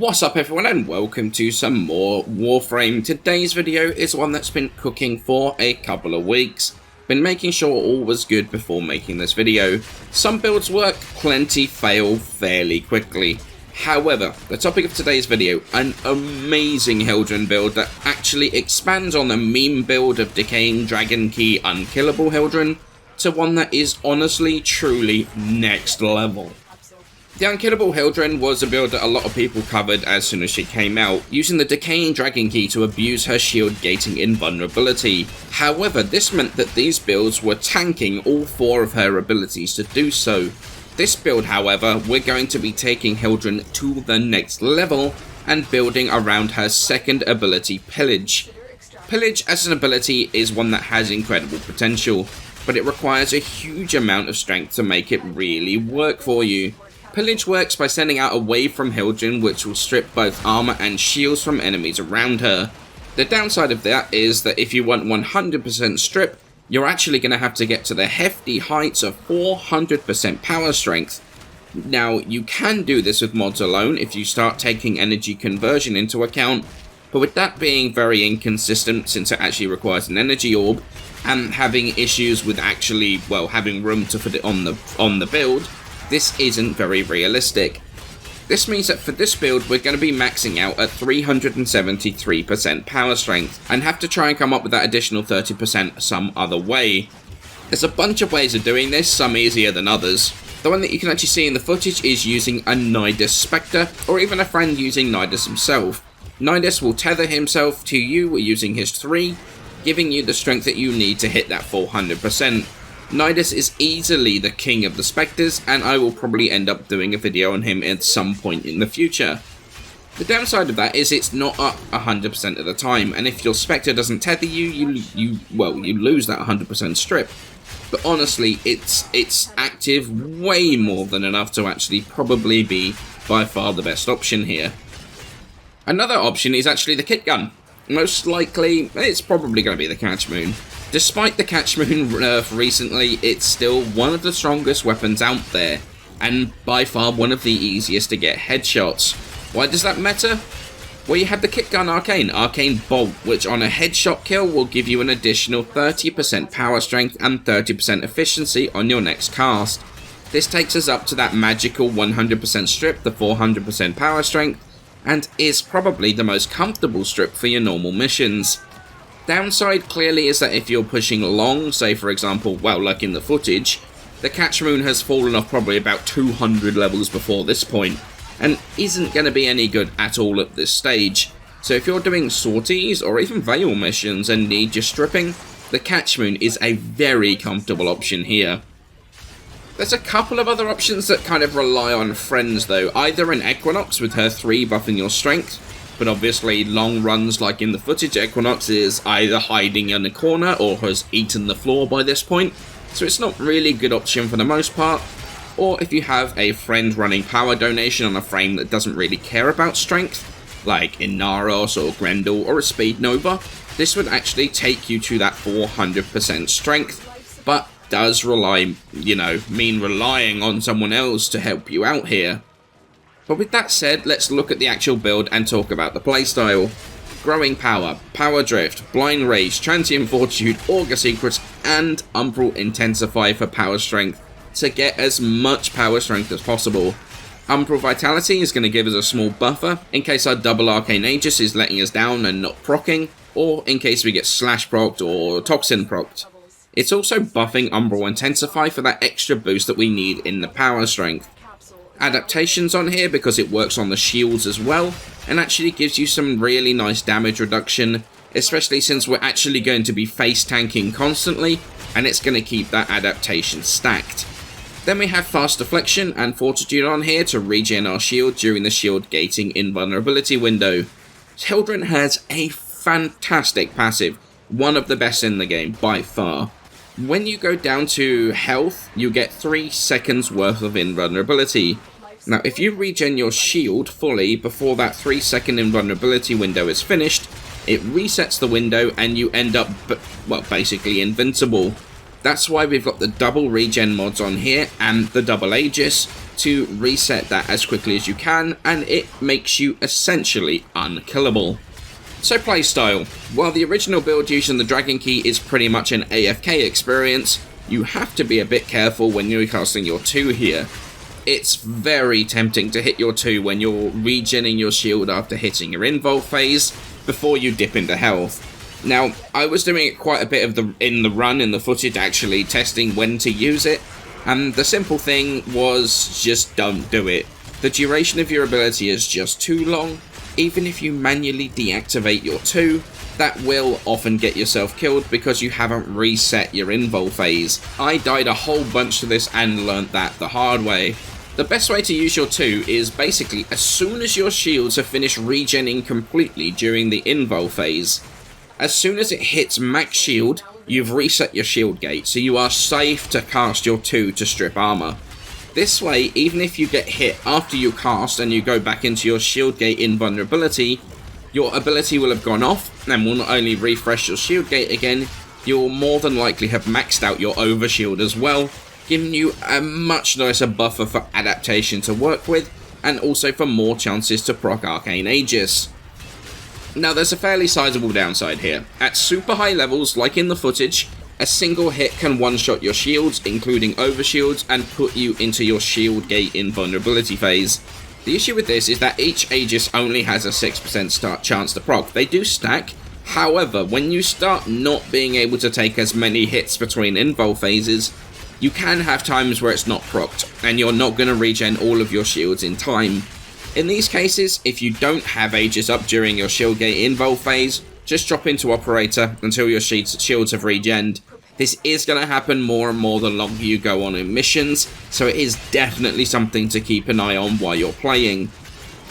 What's up everyone and welcome to some more Warframe. Today's video is one that's been cooking for a couple of weeks. Been making sure all was good before making this video. Some builds work, plenty fail fairly quickly. However, the topic of today's video, an amazing Hildryn build that actually expands on the meme build of Decaying Dragon Key Unkillable Hildryn to one that is honestly, truly next level. The Unkillable Hildryn was a build that a lot of people covered as soon as she came out, using the Decaying Dragon Key to abuse her shield gating invulnerability. However, this meant that these builds were tanking all four of her abilities to do so. This build, however, we're going to be taking Hildryn to the next level and building around her second ability, Pillage. Pillage as an ability is one that has incredible potential, but it requires a huge amount of strength to make it really work for you. Pillage works by sending out a wave from Hildryn which will strip both armour and shields from enemies around her. The downside of that is that if you want 100% strip, you're actually going to have to get to the hefty heights of 400% power strength. Now, you can do this with mods alone if you start taking energy conversion into account, but with that being very inconsistent since it actually requires an energy orb, and having issues with actually, well, having room to put it on the build, this isn't very realistic. This means that for this build we're going to be maxing out at 373% power strength and have to try and come up with that additional 30% some other way. There's a bunch of ways of doing this, some easier than others. The one that you can actually see in the footage is using a Nidus Spectre, or even a friend using Nidus himself. Nidus will tether himself to you using his 3, giving you the strength that you need to hit that 400%. Nidus is easily the king of the Spectres, and I will probably end up doing a video on him at some point in the future. The downside of that is it's not up 100% of the time, and if your Spectre doesn't tether you, you lose that 100% strip. But honestly, it's active way more than enough to actually probably be by far the best option here. Another option is actually the kit gun. Most likely, it's probably going to be the Catch Moon. Despite the Catch Moon nerf recently, it's still one of the strongest weapons out there, and by far one of the easiest to get headshots. Why does that matter? Well, you have the kit gun Arcane Bolt, which on a headshot kill will give you an additional 30% power strength and 30% efficiency on your next cast. This takes us up to that magical 100% strip, the 400% power strength, and is probably the most comfortable strip for your normal missions. Downside clearly is that if you're pushing long, say for example, well, like in the footage, the Catch Moon has fallen off probably about 200 levels before this point, and isn't going to be any good at all at this stage. So if you're doing sorties or even Veil missions and need your stripping, the Catch Moon is a very comfortable option here. There's a couple of other options that kind of rely on friends though, either an Equinox with her 3 buffing your strength, but obviously long runs like in the footage, Equinox is either hiding in a corner or has eaten the floor by this point, so it's not really a good option for the most part. Or if you have a friend running power donation on a frame that doesn't really care about strength, like in Naros or Grendel or a Speed Nova, this would actually take you to that 400% strength, but does relying on someone else to help you out here. But with that said, let's look at the actual build and talk about the playstyle. Growing Power, Power Drift, Blind Rage, Transient Fortitude, Augur Secrets, and Umbral Intensify for power strength to get as much power strength as possible. Umbral Vitality is going to give us a small buffer in case our double Arcane Aegis is letting us down and not proccing, or in case we get Slash procced or Toxin procced. It's also buffing Umbral Intensify for that extra boost that we need in the power strength. Adaptations on here because it works on the shields as well, and actually gives you some really nice damage reduction, especially since we're actually going to be face tanking constantly, and it's going to keep that adaptation stacked. Then we have Fast Deflection and Fortitude on here to regen our shield during the shield gating invulnerability window. Hildryn has a fantastic passive, one of the best in the game by far. When you go down to health, you get 3 seconds worth of invulnerability. Now, if you regen your shield fully before that 3-second invulnerability window is finished, it resets the window and you end up, well, basically invincible. That's why we've got the double regen mods on here and the double Aegis, to reset that as quickly as you can, and it makes you essentially unkillable. So playstyle. While the original build using the Dragon Key is pretty much an AFK experience, you have to be a bit careful when you're casting your 2 here. It's very tempting to hit your 2 when you're regenning your shield after hitting your invuln phase before you dip into health. Now, I was doing it quite a bit in the footage actually, testing when to use it, and the simple thing was just don't do it. The duration of your ability is just too long. Even if you manually deactivate your 2, that will often get yourself killed because you haven't reset your invuln phase. I died a whole bunch to this and learnt that the hard way. The best way to use your 2 is basically as soon as your shields have finished regenning completely during the invuln phase. As soon as it hits max shield, you've reset your shield gate, so you are safe to cast your 2 to strip armour. This way, even if you get hit after you cast and you go back into your shield gate invulnerability, your ability will have gone off and will not only refresh your shield gate again, you'll more than likely have maxed out your overshield as well, giving you a much nicer buffer for adaptation to work with, and also for more chances to proc Arcane Aegis. Now there's a fairly sizable downside here. At super high levels, like in the footage, a single hit can one-shot your shields, including overshields, and put you into your shield gate invulnerability phase. The issue with this is that each Aegis only has a 6% chance to proc. They do stack, however, when you start not being able to take as many hits between invuln phases, you can have times where it's not procced, and you're not going to regen all of your shields in time. In these cases, if you don't have Aegis up during your shield gate invuln phase, just drop into Operator until your shields have regened. This is going to happen more and more the longer you go on in missions, so it is definitely something to keep an eye on while you're playing.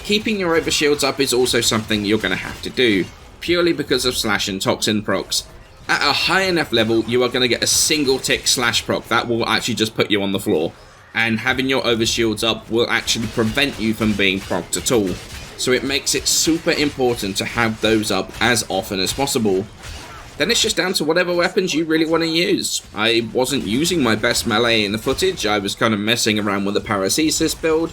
Keeping your overshields up is also something you're going to have to do, purely because of slash and toxin procs. At a high enough level, you are going to get a single tick slash proc that will actually just put you on the floor, and having your overshields up will actually prevent you from being procced at all. So it makes it super important to have those up as often as possible. Then it's just down to whatever weapons you really want to use. I wasn't using my best melee in the footage, I was kind of messing around with the Paracesis build,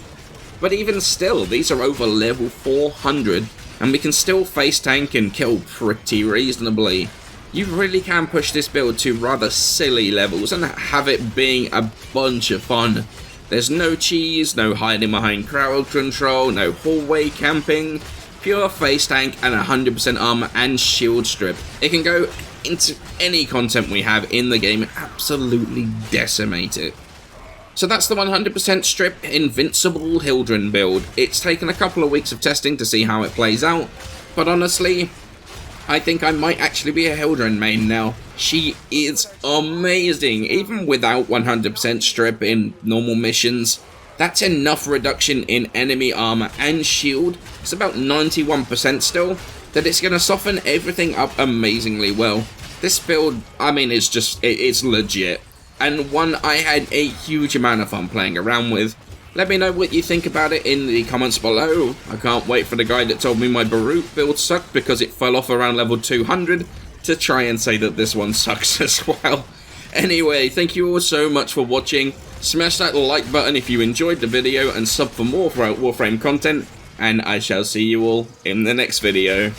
but even still, these are over level 400, and we can still face tank and kill pretty reasonably. You really can push this build to rather silly levels and have it being a bunch of fun. There's no cheese, no hiding behind crowd control, no hallway camping, pure face tank and 100% armor and shield strip. It can go into any content we have in the game and absolutely decimate it. So that's the 100% strip Invincible Hildryn build. It's taken a couple of weeks of testing to see how it plays out, but honestly, I think I might actually be a Hildryn main now. She is amazing, even without 100% strip in normal missions. That's enough reduction in enemy armor and shield, it's about 91% still, that it's going to soften everything up amazingly well. This build, I mean, it's legit, and one I had a huge amount of fun playing around with. Let me know what you think about it in the comments below. I can't wait for the guy that told me my Baruch build sucked because it fell off around level 200 to try and say that this one sucks as well. Anyway, thank you all so much for watching. Smash that like button if you enjoyed the video and sub for more Warframe content, and I shall see you all in the next video.